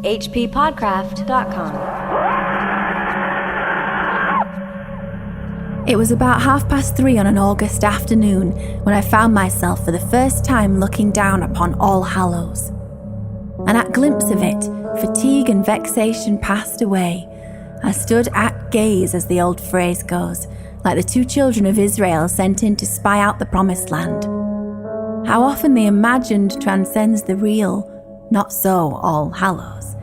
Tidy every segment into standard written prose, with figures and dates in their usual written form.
hppodcraft.com. It was about 3:30 on an August afternoon when I found myself for the first time looking down upon All Hallows. And at glimpse of it, fatigue and vexation passed away. I stood at gaze, as the old phrase goes, like the two children of Israel sent in to spy out the promised land. How often the imagined transcends the real, not so All Hallows.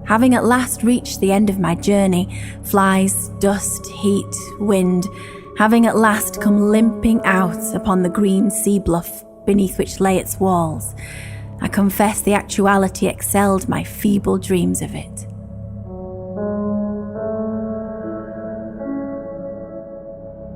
Having at last reached the end of my journey, flies, dust, heat, wind, having at last come limping out upon the green sea bluff beneath which lay its walls, I confess the actuality excelled my feeble dreams of it.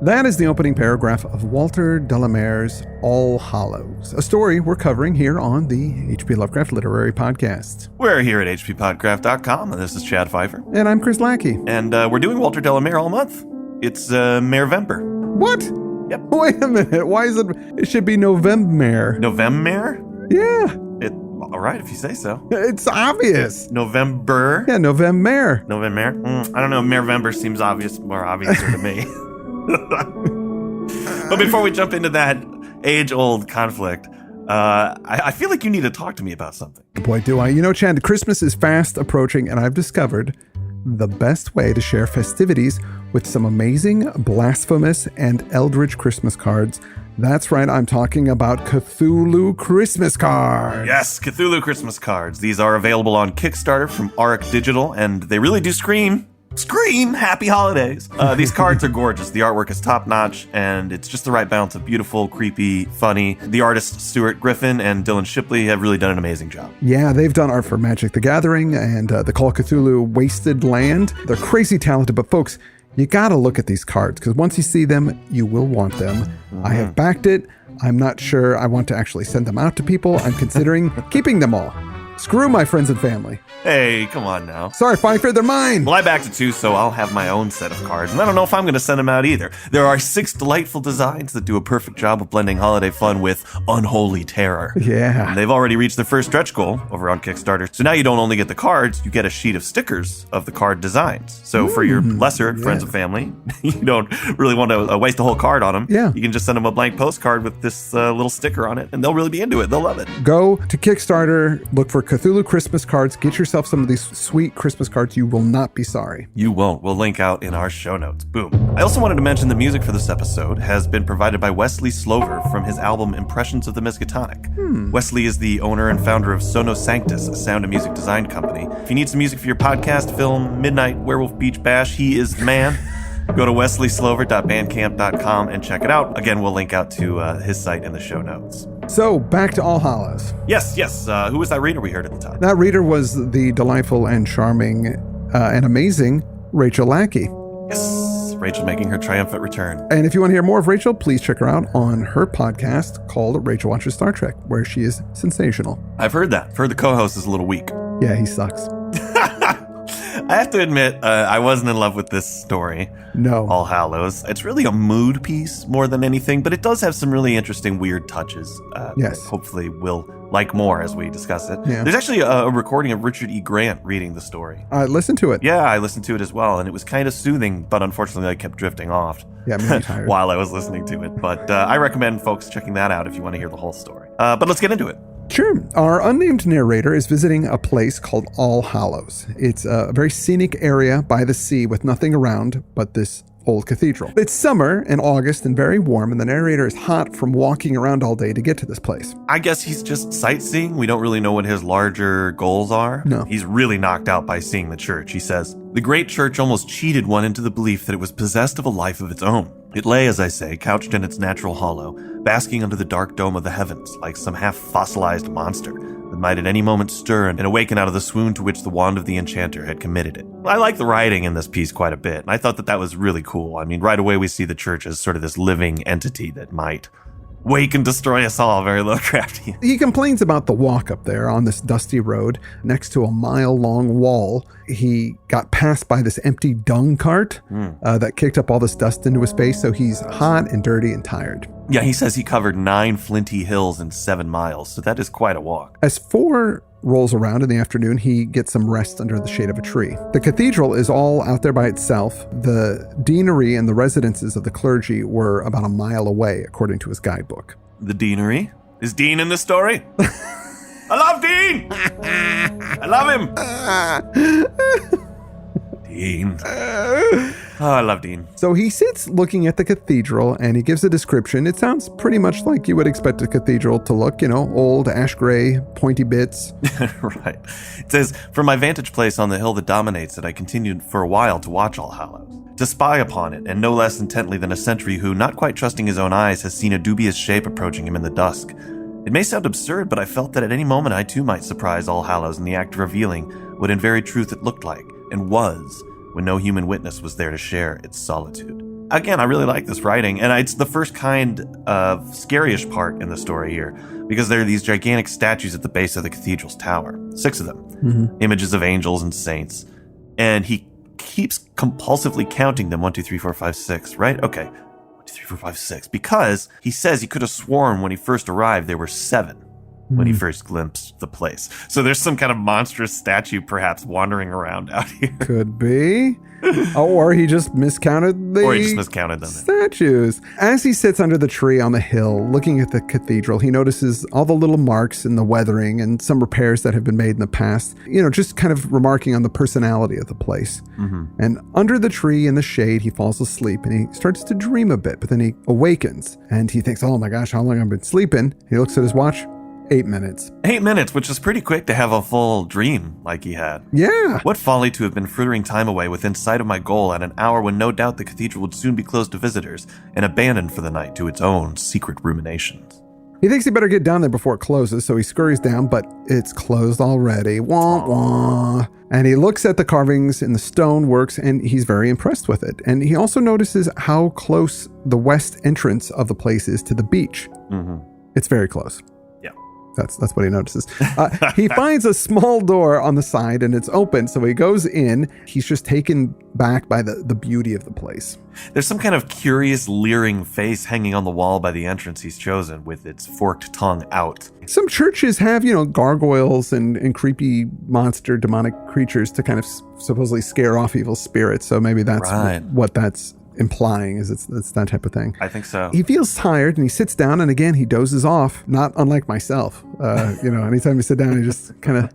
That is the opening paragraph of Walter de la Mare's All Hallows, a story we're covering here on the H.P. Lovecraft Literary Podcast. We're here at hppodcraft.com, and this is Chad Pfeiffer. And I'm Chris Lackey. And we're doing Walter de la Mare all month. It's Marevember. What? Yep. Wait a minute. Why is it? It should be November. November? Yeah. All right, if you say so. It's obvious. November? Yeah, November. November? I don't know. Marevember seems more obvious to me. But before we jump into that age-old conflict, I feel like you need to talk to me about something. Boy, do I. You know, Chad, Christmas is fast approaching, and I've discovered the best way to share festivities with some amazing, blasphemous, and eldritch Christmas cards. That's right, I'm talking about Cthulhu Christmas cards. Yes, Cthulhu Christmas cards. These are available on Kickstarter from Arc Digital, and they really do scream happy holidays. These cards are gorgeous. The artwork is top-notch, and it's just the right balance of beautiful, creepy, funny. The artists Stuart Griffin and Dylan Shipley have really done an amazing job. Yeah, they've done art for Magic the Gathering and the Call of Cthulhu Wasted Land. They're crazy talented, but folks, you gotta look at these cards, because once you see them, you will want them. Mm-hmm. I have backed it. I'm not sure I want to actually send them out to people. I'm considering keeping them all. Screw my friends and family. Hey, come on now. Sorry, Pfeiffer, they're mine. Well, I backed it too, so I'll have my own set of cards, and I don't know if I'm going to send them out either. There are 6 delightful designs that do a perfect job of blending holiday fun with unholy terror. Yeah. And they've already reached their first stretch goal over on Kickstarter, so now you don't only get the cards, you get a sheet of stickers of the card designs. So for your lesser friends and family, you don't really want to waste a whole card on them. Yeah. You can just send them a blank postcard with this little sticker on it, and they'll really be into it. They'll love it. Go to Kickstarter, look for Cthulhu Christmas cards, get yourself some of these sweet Christmas cards. You will not be sorry. You won't. We'll link out in our show notes. Boom. I also wanted to mention the music for this episode has been provided by Wesley Slover from his album Impressions of the Miskatonic. Wesley is the owner and founder of Sono Sanctus, a sound and music design company. If you need some music for your podcast, film, Midnight Werewolf Beach Bash, he is the man. Go to wesleyslover.bandcamp.com and check it out. Again, we'll link out to his site in the show notes. So, back to All Hallows. Yes. Who was that reader we heard at the top? That reader was the delightful and charming and amazing Rachel Lackey. Yes, Rachel making her triumphant return. And if you want to hear more of Rachel, please check her out on her podcast called Rachel Watches Star Trek, where she is sensational. I've heard that. I've heard the co-host is a little weak. Yeah, he sucks. I have to admit, I wasn't in love with this story. No. All Hallows. It's really a mood piece more than anything, but it does have some really interesting, weird touches. Yes. Hopefully we'll like more as we discuss it. Yeah. There's actually a recording of Richard E. Grant reading the story. Listen to it. Yeah, I listened to it as well, and it was kind of soothing, but unfortunately I kept drifting off. Yeah, me tired. While I was listening to it. But I recommend folks checking that out if you want to hear the whole story. But let's get into it. Sure. Our unnamed narrator is visiting a place called All Hallows. It's a very scenic area by the sea with nothing around but this old cathedral. It's summer in August and very warm, and the narrator is hot from walking around all day to get to this place. I guess he's just sightseeing. We don't really know what his larger goals are. No. He's really knocked out by seeing the church. He says, "The great church almost cheated one into the belief that it was possessed of a life of its own. It lay, as I say, couched in its natural hollow, basking under the dark dome of the heavens, like some half-fossilized monster that might at any moment stir and awaken out of the swoon to which the wand of the enchanter had committed it." I like the writing in this piece quite a bit, and I thought that was really cool. I mean, right away we see the church as sort of this living entity that might wake and destroy us all. Very Lovecraftian. He complains about the walk up there on this dusty road next to a mile-long wall. He got passed by this empty dung cart that kicked up all this dust into his face, so he's hot and dirty and tired. Yeah, he says he covered 9 flinty hills in 7 miles, so that is quite a walk. As for rolls around in the afternoon, he gets some rest under the shade of a tree. The cathedral is all out there by itself. The deanery and the residences of the clergy were about a mile away, according to his guidebook. The deanery? Is Dean in this story? I love Dean! I love him! Dean. Oh, I love Dean. So he sits looking at the cathedral and he gives a description. It sounds pretty much like you would expect a cathedral to look, old, ash gray, pointy bits. Right. It says, from my vantage place on the hill that dominates it, I continued for a while to watch All Hallows, to spy upon it, and no less intently than a sentry who, not quite trusting his own eyes, has seen a dubious shape approaching him in the dusk. It may sound absurd, but I felt that at any moment I too might surprise All Hallows in the act of revealing what in very truth it looked like, and was, when no human witness was there to share its solitude. Again, I really like this writing, and it's the first kind of scariest part in the story here, because there are these gigantic statues at the base of the cathedral's tower, 6 of them, images of angels and saints, and he keeps compulsively counting them, 1, 2, 3, 4, 5, 6, right? Okay, 1, 2, 3, 4, 5, 6, because he says he could have sworn when he first arrived there were 7. When he first glimpsed the place. So there's some kind of monstrous statue perhaps wandering around out here. Could be. Or he just miscounted them. Statues. As he sits under the tree on the hill, looking at the cathedral, he notices all the little marks in the weathering and some repairs that have been made in the past. Just kind of remarking on the personality of the place. And under the tree in the shade, he falls asleep and he starts to dream a bit, but then he awakens and he thinks, oh my gosh, how long have I been sleeping? He looks at his watch. 8 minutes. 8 minutes, which is pretty quick to have a full dream like he had. Yeah. What folly to have been frittering time away within sight of my goal at an hour when no doubt the cathedral would soon be closed to visitors and abandoned for the night to its own secret ruminations. He thinks he better get down there before it closes, so he scurries down, but it's closed already. Wah, wah. And he looks at the carvings in the stoneworks, and he's very impressed with it. And he also notices how close the west entrance of the place is to the beach. It's very close. That's what he notices. He finds a small door on the side and it's open. So he goes in. He's just taken back by the beauty of the place. There's some kind of curious leering face hanging on the wall by the entrance he's chosen with its forked tongue out. Some churches have, gargoyles and creepy monster demonic creatures to kind of supposedly scare off evil spirits. So maybe that's what that's implying, is it's that type of thing. I think so. He feels tired and he sits down and again he dozes off, not unlike myself. Anytime you sit down you just kind of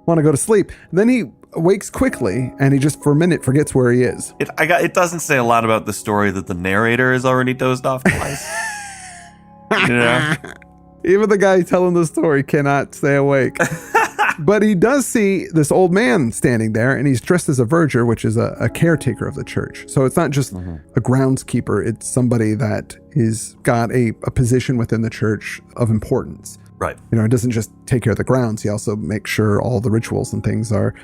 want to go to sleep. And then he awakes quickly and he just for a minute forgets where he is. It doesn't say a lot about the story that the narrator has already dozed off twice. Even the guy telling the story cannot stay awake. But he does see this old man standing there, and he's dressed as a verger, which is a caretaker of the church. So it's not just a groundskeeper. It's somebody that is got a position within the church of importance. Right. It doesn't just take care of the grounds. He also makes sure all the rituals and things are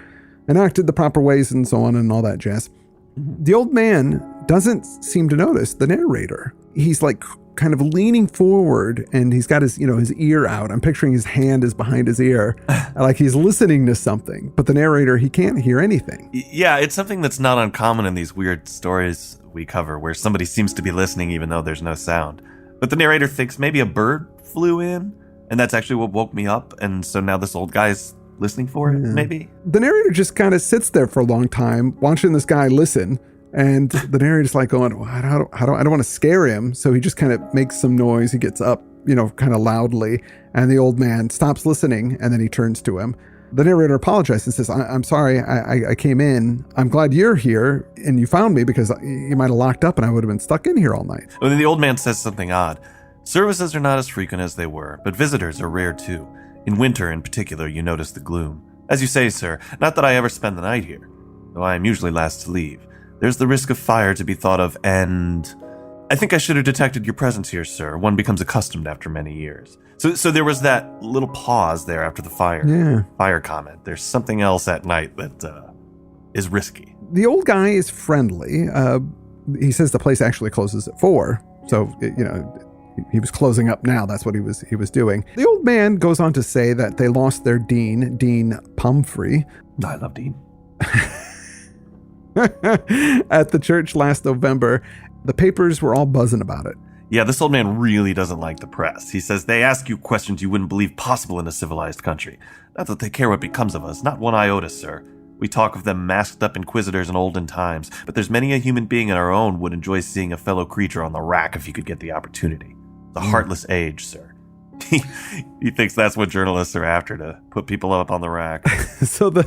enacted the proper ways and so on and all that jazz. The old man doesn't seem to notice the narrator. He's like kind of leaning forward and he's got his, his ear out. I'm picturing his hand is behind his ear, like he's listening to something, but the narrator, he can't hear anything. Yeah, it's something that's not uncommon in these weird stories we cover where somebody seems to be listening even though there's no sound. But the narrator thinks maybe a bird flew in and that's actually what woke me up. And so now this old guy's listening for it, maybe? The narrator just kind of sits there for a long time watching this guy listen. And the narrator's like going, well, I don't want to scare him. So he just kind of makes some noise. He gets up, kind of loudly. And the old man stops listening. And then he turns to him. The narrator apologizes and says, I'm sorry, I came in. I'm glad you're here and you found me because you might have locked up and I would have been stuck in here all night. Well, then the old man says something odd. Services are not as frequent as they were, but visitors are rare too. In winter in particular, you notice the gloom. As you say, sir, not that I ever spend the night here, though I am usually last to leave. There's the risk of fire to be thought of, and I think I should have detected your presence here, sir. One becomes accustomed after many years. So there was that little pause there after the fire comment. There's something else at night that is risky. The old guy is friendly. He says the place actually closes at 4. So, he was closing up now. That's what he was doing. The old man goes on to say that they lost their dean, Dean Pumphrey. I love Dean. At the church last November. The papers were all buzzing about it. Yeah, this old man really doesn't like the press. He says they ask you questions you wouldn't believe possible in a civilized country. Not that they care what becomes of us, not one iota, sir. We talk of them masked up inquisitors in olden times, but there's many a human being in our own would enjoy seeing a fellow creature on the rack if he could get the opportunity. The heartless age, sir. He thinks that's what journalists are after, to put people up on the rack. So the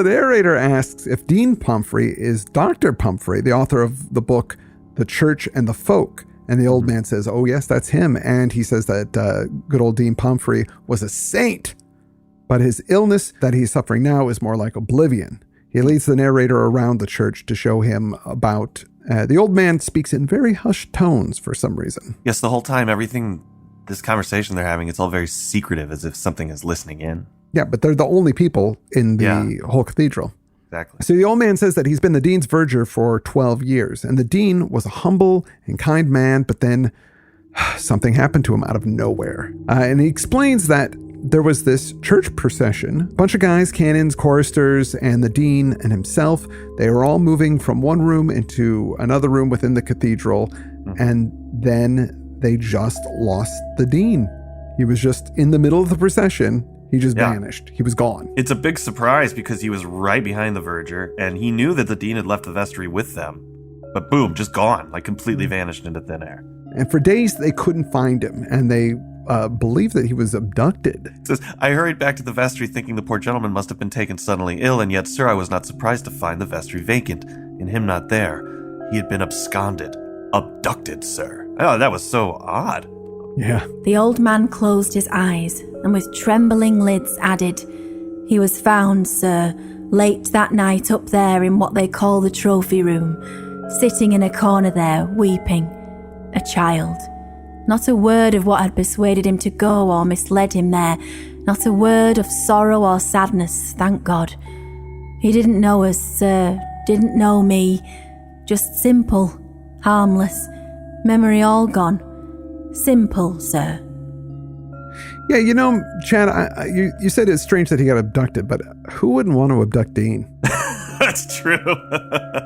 narrator asks if Dean Pumphrey is Dr. Pumphrey, the author of the book The Church and the Folk. And the old man says, oh, yes, that's him. And he says that good old Dean Pumphrey was a saint. But his illness that he's suffering now is more like oblivion. He leads the narrator around the church to show him about... the old man speaks in very hushed tones for some reason. Yes, the whole time, this conversation they're having, it's all very secretive, as if something is listening in. Yeah, but they're the only people in the whole cathedral. Exactly. So the old man says that he's been the dean's verger for 12 years, and the dean was a humble and kind man, but then something happened to him out of nowhere. And he explains that there was this church procession, a bunch of guys, canons, choristers, and the dean and himself. They were all moving from one room into another room within the cathedral, and then they just lost the dean. He was just in the middle of the procession. He just vanished. He was gone. It's a big surprise because he was right behind the verger, and he knew that the dean had left the vestry with them. But boom, just gone, like completely vanished into thin air. And for days, they couldn't find him, and they believed that he was abducted. It says, I hurried back to the vestry thinking the poor gentleman must have been taken suddenly ill, and yet, sir, I was not surprised to find the vestry vacant, and him not there. He had been absconded. Abducted, sir. Oh, that was so odd. Yeah. The old man closed his eyes and with trembling lids added, he was found, sir, late that night up there in what they call the trophy room, sitting in a corner there, weeping. A child. Not a word of what had persuaded him to go or misled him there. Not a word of sorrow or sadness, thank God. He didn't know us, sir, didn't know me. Just simple, harmless, memory all gone. Simple, sir. Yeah, you know, Chad, you said it's strange that he got abducted, but who wouldn't want to abduct Dean? That's true.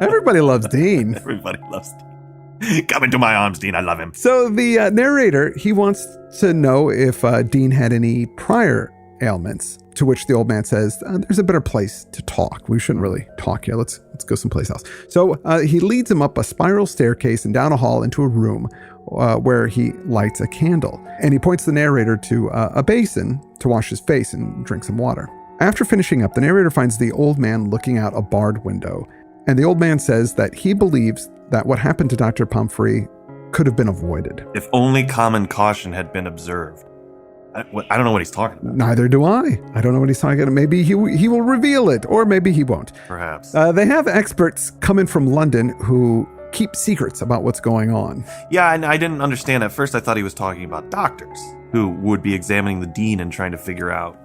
Everybody loves Dean. Everybody loves Dean. Come into my arms, Dean. I love him. So the narrator, he wants to know if Dean had any prior ailments, to which the old man says, there's a better place to talk. We shouldn't really talk here. Let's go someplace else. So he leads him up a spiral staircase and down a hall into a room where he lights a candle. And he points the narrator to a basin to wash his face and drink some water. After finishing up, the narrator finds the old man looking out a barred window. And the old man says that he believes that what happened to Dr. Pumphrey could have been avoided. If only common caution had been observed. I don't know what he's talking about. Neither do I. I don't know what he's talking about. Maybe he will reveal it, or maybe he won't. Perhaps. They have experts come in from London who keep secrets about what's going on. Yeah, and I didn't understand. At first, I thought he was talking about doctors who would be examining the dean and trying to figure out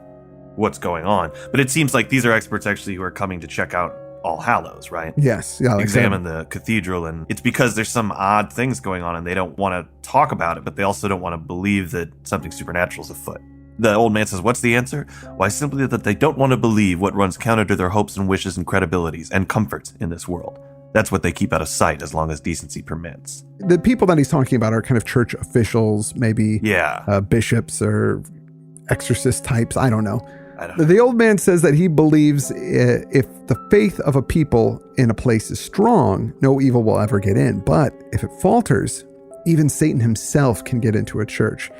what's going on. But it seems like these are experts actually who are coming to check out All Hallows, right? Yes. Yeah, examine the cathedral, and it's because there's some odd things going on and they don't want to talk about it, but they also don't want to believe that something supernatural is afoot. The old man says, what's the answer? Why, simply that they don't want to believe what runs counter to their hopes and wishes and credibilities and comforts in this world. That's what they keep out of sight as long as decency permits. The people that he's talking about are kind of church officials, maybe bishops or exorcist types. I don't know. The old man says that he believes if the faith of a people in a place is strong, no evil will ever get in. But if it falters, even Satan himself can get into a church.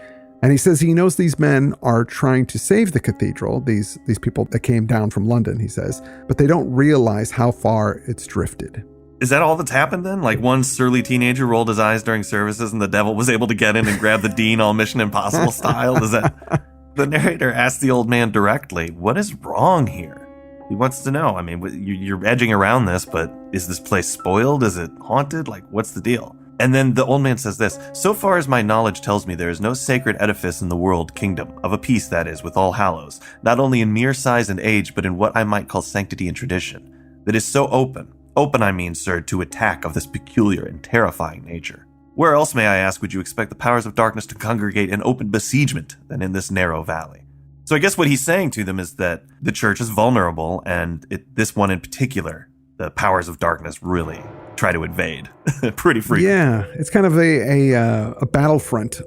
And he says he knows these men are trying to save the cathedral, these people that came down from London, he says, but they don't realize how far it's drifted. Is that all that's happened then? Like one surly teenager rolled his eyes during services and the devil was able to get in and grab the dean all Mission Impossible style? Is that... The narrator asks the old man directly, what is wrong here? He wants to know. I mean, you're edging around this, but is this place spoiled? Is it haunted? Like, what's the deal? And then the old man says this, so far as my knowledge tells me, there is no sacred edifice in the world kingdom, of a piece that is, with All Hallows, not only in mere size and age, but in what I might call sanctity and tradition, that is so open, I mean, sir, to attack of this peculiar and terrifying nature. Where else, may I ask, would you expect the powers of darkness to congregate in open besiegement than in this narrow valley? So I guess what he's saying to them is that the church is vulnerable, and this one in particular, the powers of darkness really try to invade pretty frequently. Yeah, it's kind of a battlefront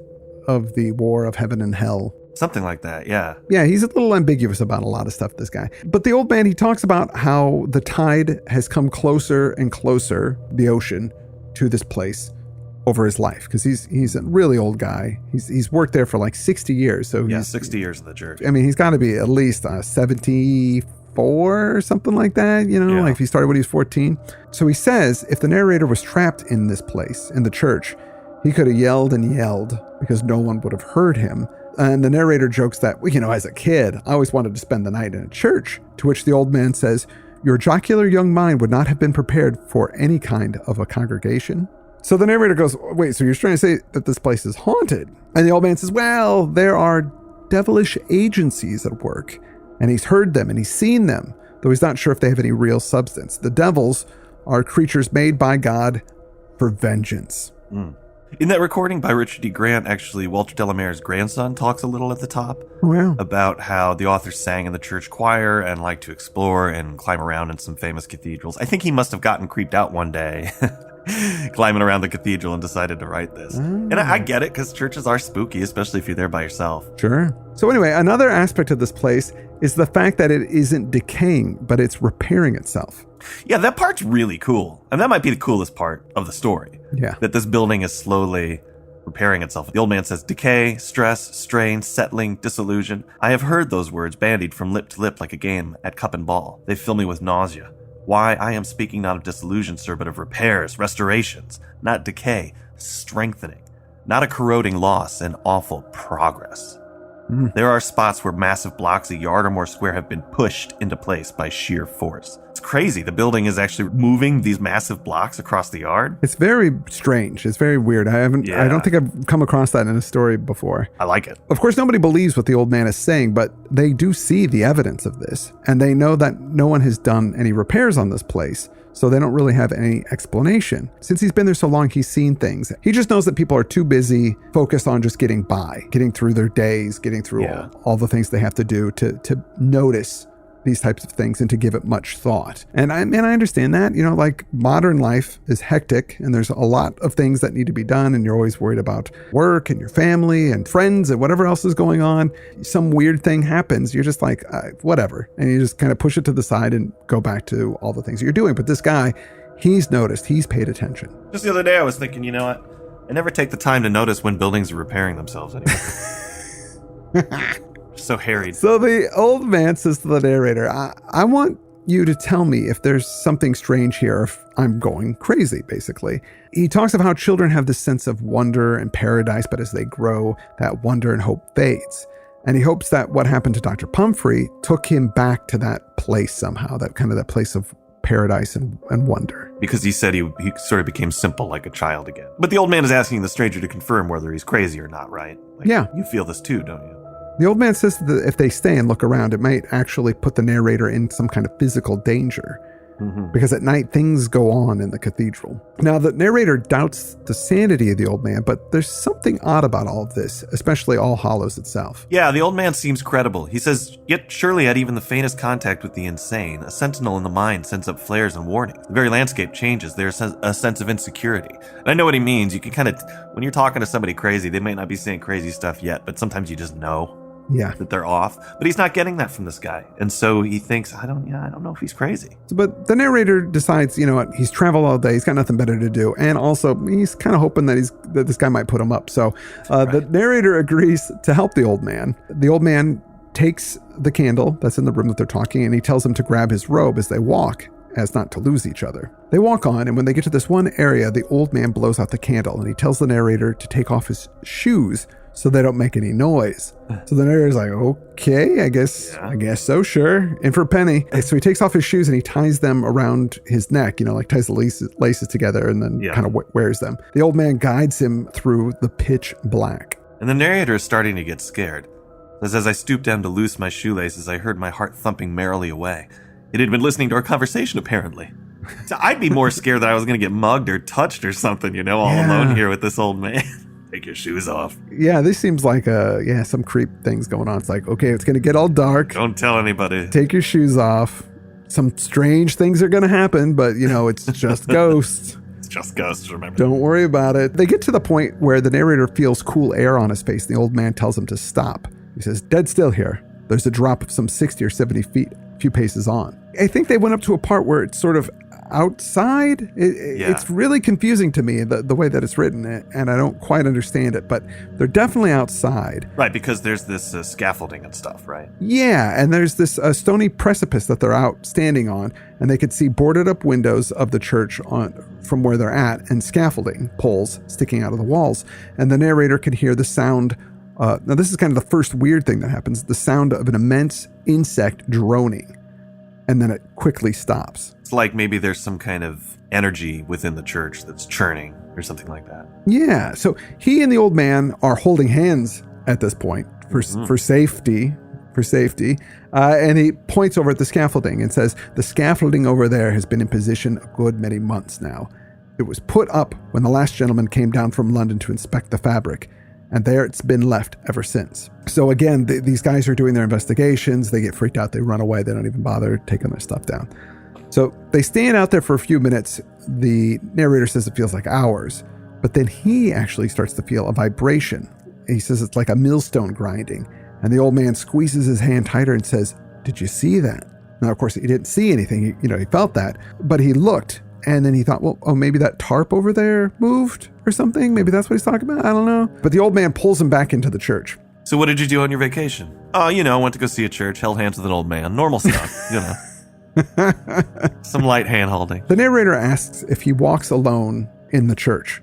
of the war of heaven and hell. Something like that, yeah. Yeah, he's a little ambiguous about a lot of stuff, this guy. But the old man, he talks about how the tide has come closer and closer, the ocean, to this place over his life. Because he's a really old guy. He's worked there for like 60 years. So yeah, 60 years in the church. I mean, he's got to be at least 74 or something like that, like if he started when he was 14. So he says if the narrator was trapped in this place, in the church, he could have yelled and yelled because no one would have heard him. And the narrator jokes that, as a kid, I always wanted to spend the night in a church, to which the old man says, your jocular young mind would not have been prepared for any kind of a congregation. So the narrator goes, wait, so you're trying to say that this place is haunted? And the old man says, well, there are devilish agencies at work, and he's heard them and he's seen them, though he's not sure if they have any real substance. The devils are creatures made by God for vengeance. In that recording by Richard D. Grant, actually, Walter Delamare's grandson talks a little at the top about how the author sang in the church choir and liked to explore and climb around in some famous cathedrals. I think he must have gotten creeped out one day climbing around the cathedral and decided to write this. And I get it, because churches are spooky, especially if you're there by yourself. Sure. So anyway, another aspect of this place is the fact that it isn't decaying, but it's repairing itself. Yeah, that part's really cool. And that might be the coolest part of the story. Yeah. That this building is slowly repairing itself. The old man says, decay, stress, strain, settling, disillusion. I have heard those words bandied from lip to lip like a game at cup and ball. They fill me with nausea. Why, I am speaking not of disillusion, sir, but of repairs, restorations, not decay, strengthening, not a corroding loss, and awful progress. There are spots where massive blocks a yard or more square have been pushed into place by sheer force. It's crazy. The building is actually moving these massive blocks across the yard. It's very strange. It's very weird. I don't think I've come across that in a story before. I like it. Of course, nobody believes what the old man is saying, but they do see the evidence of this. And they know that no one has done any repairs on this place. So they don't really have any explanation. Since he's been there so long, he's seen things. He just knows that people are too busy, focused on just getting by, getting through their days, getting through all the things they have to do to notice these types of things and to give it much thought. And I understand that, like modern life is hectic and there's a lot of things that need to be done and you're always worried about work and your family and friends and whatever else is going on. Some weird thing happens. You're just like, whatever. And you just kind of push it to the side and go back to all the things that you're doing. But this guy, he's noticed, he's paid attention. Just the other day I was thinking, you know what? I never take the time to notice when buildings are repairing themselves anymore. So harried. So the old man says to the narrator, I want you to tell me if there's something strange here, if I'm going crazy, basically. He talks of how children have this sense of wonder and paradise, but as they grow, that wonder and hope fades. And he hopes that what happened to Dr. Pumphrey took him back to that place somehow, that place of paradise and wonder. Because he said he sort of became simple like a child again. But the old man is asking the stranger to confirm whether he's crazy or not, right? Yeah. You feel this too, don't you? The old man says that if they stay and look around, it might actually put the narrator in some kind of physical danger. Because at night, things go on in the cathedral. Now, the narrator doubts the sanity of the old man, but there's something odd about all of this, especially All Hallows itself. Yeah, the old man seems credible. He says, yet surely at even the faintest contact with the insane, a sentinel in the mind sends up flares and warnings. The very landscape changes. There's a sense of insecurity. And I know what he means. You can kind of, when you're talking to somebody crazy, they may not be saying crazy stuff yet, but sometimes you just know. Yeah, that they're off, but he's not getting that from this guy, and so he thinks, I don't know if he's crazy. But the narrator decides, you know what, he's traveled all day, he's got nothing better to do, and also he's kind of hoping that this guy might put him up. So the narrator agrees to help the old man. The old man takes the candle that's in the room that they're talking, and he tells him to grab his robe as they walk, as not to lose each other. They walk on, and when they get to this one area, the old man blows out the candle, and he tells the narrator to take off his shoes so they don't make any noise. So the narrator's like, okay, I guess so, sure. In for a penny. So he takes off his shoes and he ties them around his neck, like ties the laces together and then kind of wears them. The old man guides him through the pitch black. And the narrator is starting to get scared. As I stooped down to loose my shoelaces, I heard my heart thumping merrily away. It had been listening to our conversation, apparently. So I'd be more scared that I was going to get mugged or touched or something, all alone here with this old man. Take your shoes off. Yeah, this seems like some creep things going on. It's like, okay, it's going to get all dark. Don't tell anybody. Take your shoes off. Some strange things are going to happen, but it's just ghosts. It's just ghosts, remember? Don't worry about it. They get to the point where the narrator feels cool air on his face. The old man tells him to stop. He says, dead still here. There's a drop of some 60 or 70 feet, a few paces on. I think they went up to a part where it's sort of outside. It's really confusing to me, the way that it's written, and I don't quite understand it, but they're definitely outside. Right, because there's this scaffolding and stuff, right? Yeah, and there's this stony precipice that they're out standing on, and they could see boarded up windows of the church from where they're at, and scaffolding poles sticking out of the walls. And the narrator can hear the sound. Now, this is kind of the first weird thing that happens, the sound of an immense insect droning, and then it quickly stops. It's like maybe there's some kind of energy within the church that's churning or something like that. Yeah, so he and the old man are holding hands at this point for safety. And he points over at the scaffolding and says, the scaffolding over there has been in position a good many months now. It was put up when the last gentleman came down from London to inspect the fabric, and there it's been left ever since. So again, these guys are doing their investigations. They get freaked out. They run away. They don't even bother taking their stuff down. So they stand out there for a few minutes. The narrator says it feels like hours, but then he actually starts to feel a vibration. He says it's like a millstone grinding. And the old man squeezes his hand tighter and says, did you see that? Now, of course, he didn't see anything. He felt that, but he looked. And then he thought, maybe that tarp over there moved or something. Maybe that's what he's talking about. I don't know. But the old man pulls him back into the church. So what did you do on your vacation? Oh, went to go see a church, held hands with an old man. Normal stuff, Some light hand holding. The narrator asks if he walks alone in the church.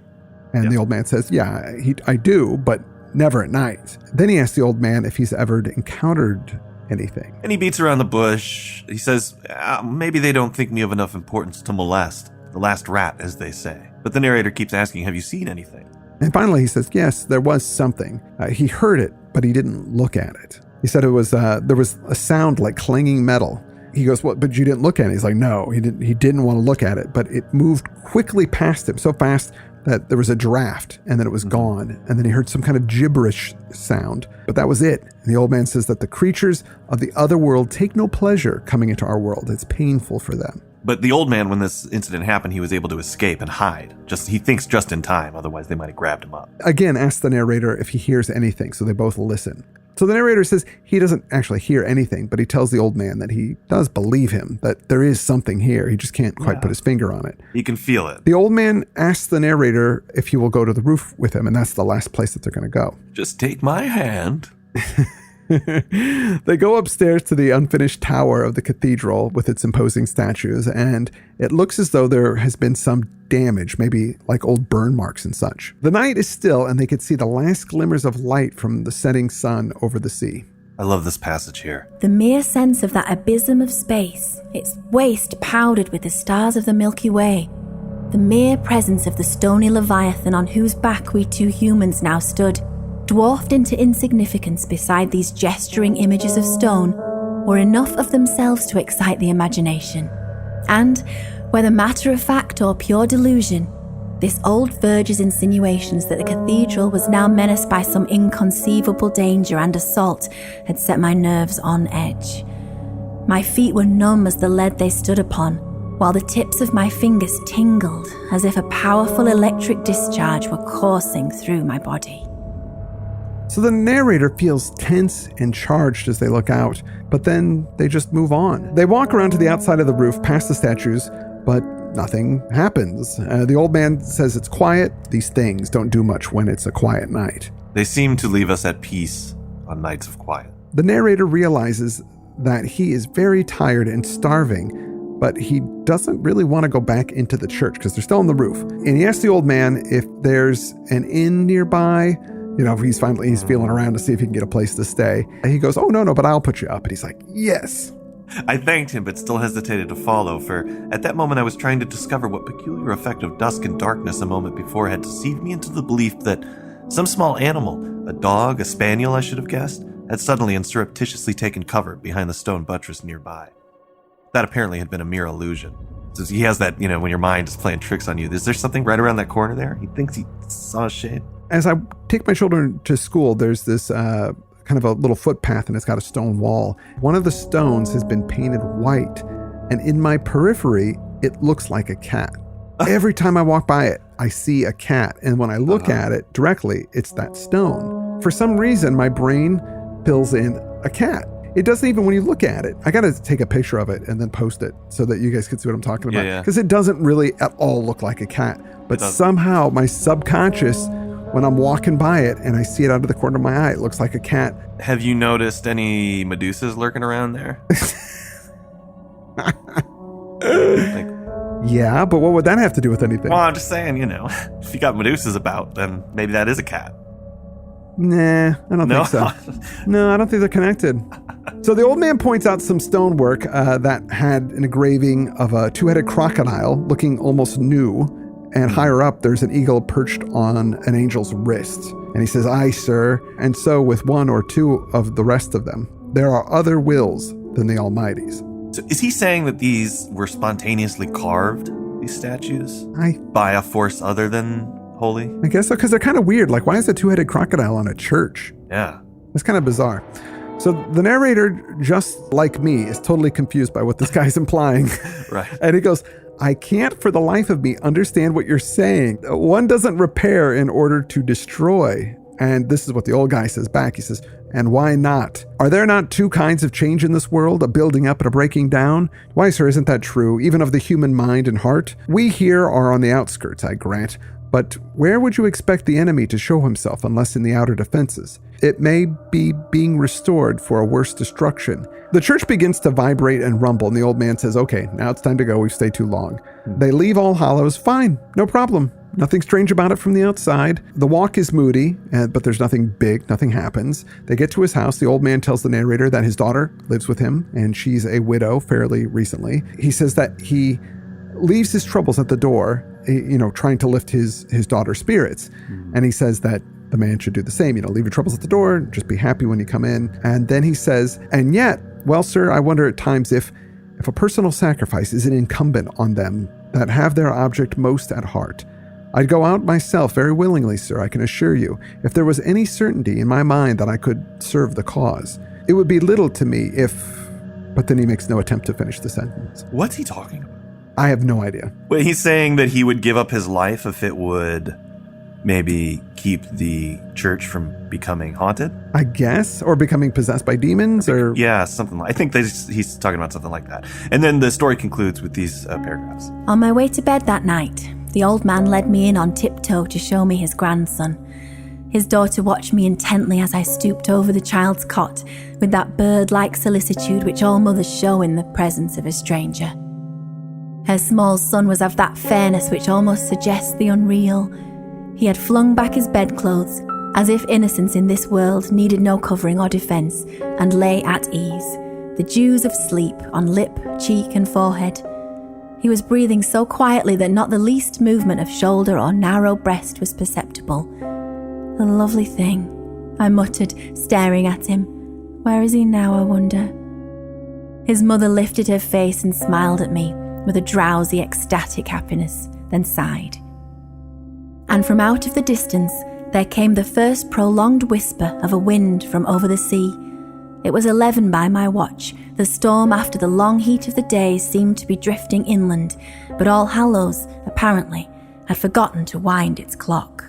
And the old man says, yeah, I do, but never at night. Then he asks the old man if he's ever encountered anything. And he beats around the bush. He says, maybe they don't think me of enough importance to molest. The last rat, as they say. But the narrator keeps asking, have you seen anything? And finally he says, yes, there was something. He heard it, but he didn't look at it. He said there was a sound like clanging metal. He goes, but you didn't look at it? He's like, no, he didn't want to look at it, but it moved quickly past him, so fast that there was a draft, and then it was gone. And then he heard some kind of gibberish sound, but that was it. And the old man says that the creatures of the other world take no pleasure coming into our world. It's painful for them. But the old man, when this incident happened, he was able to escape and hide. He thinks just in time, otherwise they might have grabbed him up. Again, asks the narrator if he hears anything, so they both listen. So the narrator says he doesn't actually hear anything, but he tells the old man that he does believe him, that there is something here. He just can't quite put his finger on it. He can feel it. The old man asks the narrator if he will go to the roof with him, and that's the last place that they're going to go. Just take my hand. They go upstairs to the unfinished tower of the cathedral with its imposing statues, and it looks as though there has been some damage, maybe like old burn marks and such. The night is still, and they could see the last glimmers of light from the setting sun over the sea. I love this passage here. The mere sense of that abysm of space, its waste powdered with the stars of the Milky Way, the mere presence of the stony leviathan on whose back we two humans now stood, dwarfed into insignificance beside these gesturing images of stone, were enough of themselves to excite the imagination. And, whether matter of fact or pure delusion, this old verger's insinuations that the cathedral was now menaced by some inconceivable danger and assault had set my nerves on edge. My feet were numb as the lead they stood upon, while the tips of my fingers tingled as if a powerful electric discharge were coursing through my body. So the narrator feels tense and charged as they look out, but then they just move on. They walk around to the outside of the roof, past the statues, but nothing happens. The old man says it's quiet. These things don't do much when it's a quiet night. They seem to leave us at peace on nights of quiet. The narrator realizes that he is very tired and starving, but he doesn't really want to go back into the church because they're still on the roof. And he asks the old man if there's an inn nearby. He's feeling around to see if he can get a place to stay. And he goes, oh, no, but I'll put you up. And he's like, yes. I thanked him, but still hesitated to follow, for at that moment I was trying to discover what peculiar effect of dusk and darkness a moment before had deceived me into the belief that some small animal, a dog, a spaniel I should have guessed, had suddenly and surreptitiously taken cover behind the stone buttress nearby. That apparently had been a mere illusion. So he has that, when your mind is playing tricks on you. Is there something right around that corner there? He thinks he saw a shape. As I take my children to school, there's this kind of a little footpath, and it's got a stone wall. One of the stones has been painted white, and in my periphery, it looks like a cat. Every time I walk by it, I see a cat. And when I look at it directly, it's that stone. For some reason, my brain fills in a cat. It doesn't even when you look at it. I got to take a picture of it and then post it so that you guys can see what I'm talking about. Because it doesn't really at all look like a cat. But somehow my subconscious, when I'm walking by it and I see it out of the corner of my eye, it looks like a cat. Have you noticed any Medusas lurking around there? Yeah, but what would that have to do with anything? Well, I'm just saying, if you got Medusas about, then maybe that is a cat. Nah, I don't think so. No, I don't think they're connected. So the old man points out some stonework that had an engraving of a two-headed crocodile looking almost new. And higher up, there's an eagle perched on an angel's wrist. And he says, "Aye, sir, and so with one or two of the rest of them. There are other wills than the Almighty's." So is he saying that these were spontaneously carved, these statues? By a force other than holy? I guess so, because they're kind of weird. Like, why is a two-headed crocodile on a church? Yeah. It's kind of bizarre. So the narrator, just like me, is totally confused by what this guy's implying. Right. And he goes, "I can't for the life of me understand what you're saying. One doesn't repair in order to destroy." And this is what the old guy says back. He says, "And why not? Are there not two kinds of change in this world, a building up and a breaking down? Why, sir, isn't that true, even of the human mind and heart? We here are on the outskirts, I grant. But where would you expect the enemy to show himself unless in the outer defenses? It may be being restored for a worse destruction." The church begins to vibrate and rumble, and the old man says, "Okay, now it's time to go. We've stayed too long." They leave All Hallows. Fine, no problem. Nothing strange about it from the outside. The walk is moody, but there's nothing big. Nothing happens. They get to his house. The old man tells the narrator that his daughter lives with him, and she's a widow fairly recently. He says that he leaves his troubles at the door, trying to lift his daughter's spirits. And he says that the man should do the same. Leave your troubles at the door. Just be happy when you come in. And then he says, "And yet, well, sir, I wonder at times if a personal sacrifice is incumbent on them that have their object most at heart. I'd go out myself very willingly, sir, I can assure you, if there was any certainty in my mind that I could serve the cause. It would be little to me if..." But then he makes no attempt to finish the sentence. What's he talking about? I have no idea. Wait, he's saying that he would give up his life if it would maybe keep the church from becoming haunted? I guess, or becoming possessed by demons, or... Yeah, something like... I think he's talking about something like that. And then the story concludes with these paragraphs. On my way to bed that night, the old man led me in on tiptoe to show me his grandson. His daughter watched me intently as I stooped over the child's cot with that bird-like solicitude which all mothers show in the presence of a stranger. Her small son was of that fairness which almost suggests the unreal. He had flung back his bedclothes, as if innocence in this world needed no covering or defence, and lay at ease, the dews of sleep on lip, cheek and forehead. He was breathing so quietly that not the least movement of shoulder or narrow breast was perceptible. "A lovely thing," I muttered, staring at him. "Where is he now, I wonder?" His mother lifted her face and smiled at me with a drowsy, ecstatic happiness, then sighed. And from out of the distance, there came the first prolonged whisper of a wind from over the sea. It was 11 by my watch. The storm after the long heat of the day seemed to be drifting inland, but All Hallows, apparently, had forgotten to wind its clock.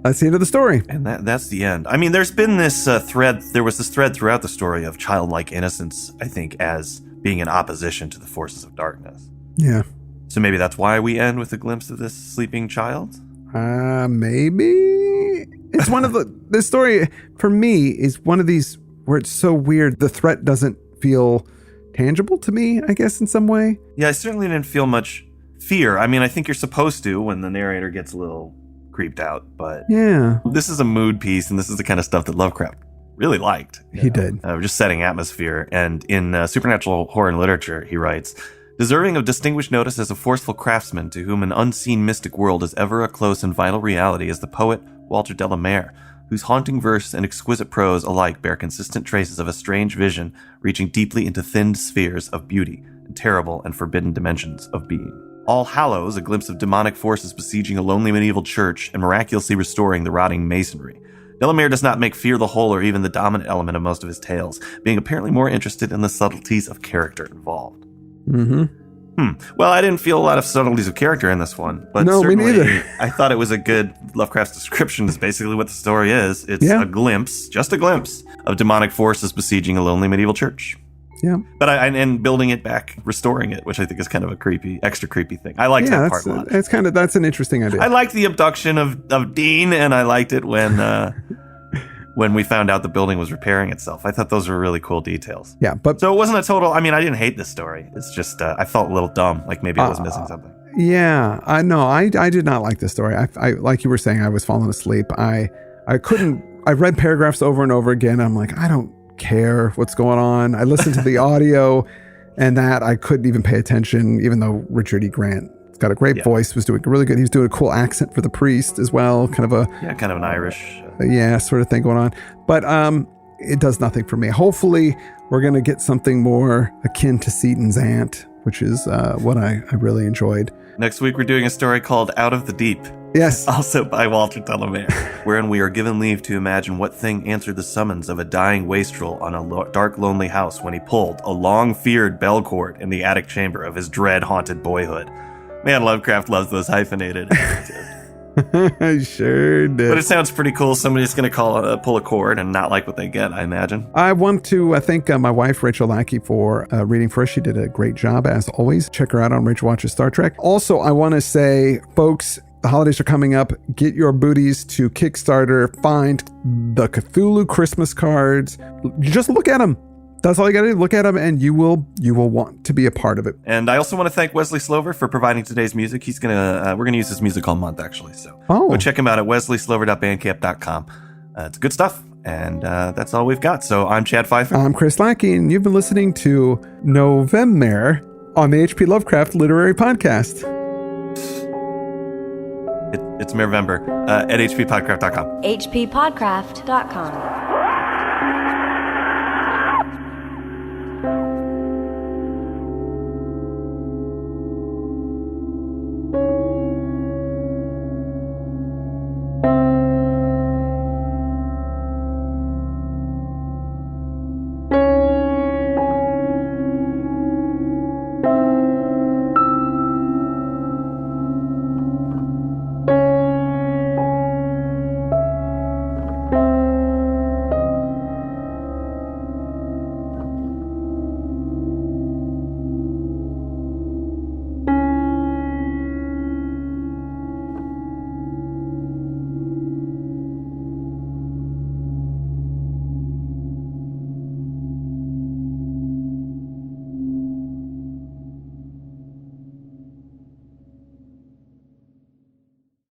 That's the end of the story. And that's the end. I mean, there's been this thread. There was this thread throughout the story of childlike innocence, I think, as being in opposition to the forces of darkness. Yeah. So maybe that's why we end with a glimpse of this sleeping child? Maybe. It's one of this story, for me, is one of these where it's so weird. The threat doesn't feel tangible to me, I guess, in some way. Yeah, I certainly didn't feel much fear. I mean, I think you're supposed to when the narrator gets a little creeped out, but yeah, this is a mood piece, and this is the kind of stuff that Lovecraft really liked. He did. Just setting atmosphere. And in supernatural horror and literature, he writes, "Deserving of distinguished notice as a forceful craftsman to whom an unseen mystic world is ever a close and vital reality is the poet Walter de la Mare, whose haunting verse and exquisite prose alike bear consistent traces of a strange vision reaching deeply into thinned spheres of beauty and terrible and forbidden dimensions of being. All Hallows, a glimpse of demonic forces besieging a lonely medieval church and miraculously restoring the rotting masonry. Delamere does not make fear the whole or even the dominant element of most of his tales, being apparently more interested in the subtleties of character involved." Mm-hmm. Well, I didn't feel a lot of subtleties of character in this one, but No, me certainly neither. I thought it was a good Lovecraft's description is basically what the story is. It's a glimpse, just a glimpse, of demonic forces besieging a lonely medieval church. Yeah. But and building it back, restoring it, which I think is kind of a extra creepy thing. I liked that part a lot. That's an interesting idea. I liked the abduction of Dean, and I liked it when we found out the building was repairing itself. I thought those were really cool details. Yeah, but so it wasn't a total. I mean, I didn't hate this story. It's just I felt a little dumb, like maybe I was missing something. Yeah, I did not like this story. I like you were saying, I was falling asleep. I couldn't. I read paragraphs over and over again. I'm like, I don't care what's going on. I listened to the audio, and that I couldn't even pay attention, even though Richard E. Grant got a great voice, was doing really good. He was doing a cool accent for the priest as well, kind of an Irish sort of thing going on. But it does nothing for me. Hopefully we're going to get something more akin to Seaton's Aunt, which is what I really enjoyed. Next week we're doing a story called Out of the Deep. Yes. Also by Walter Delamere, wherein we are given leave to imagine what thing answered the summons of a dying wastrel on a dark, lonely house when he pulled a long-feared bell cord in the attic chamber of his dread haunted boyhood. Man, Lovecraft loves those hyphenated. I sure did. But it sounds pretty cool. Somebody's going to pull a cord and not like what they get, I imagine. I want to thank my wife, Rachel Lackey, for reading for us. She did a great job, as always. Check her out on Rachel Watches Star Trek. Also, I want to say, folks, the holidays are coming up. Get your booties to Kickstarter. Find the Cthulhu Christmas cards. Just look at them. That's all you got to do. Look at them, and you will want to be a part of it. And I also want to thank Wesley Slover for providing today's music. He's we're gonna use his music all month, actually. So go check him out at wesleyslover.bandcamp.com. It's good stuff, and that's all we've got. So I'm Chad Pfeiffer. I'm Chris Lackey, and you've been listening to November on the H.P. Lovecraft Literary Podcast. It's November at hppodcraft.com. hppodcraft.com.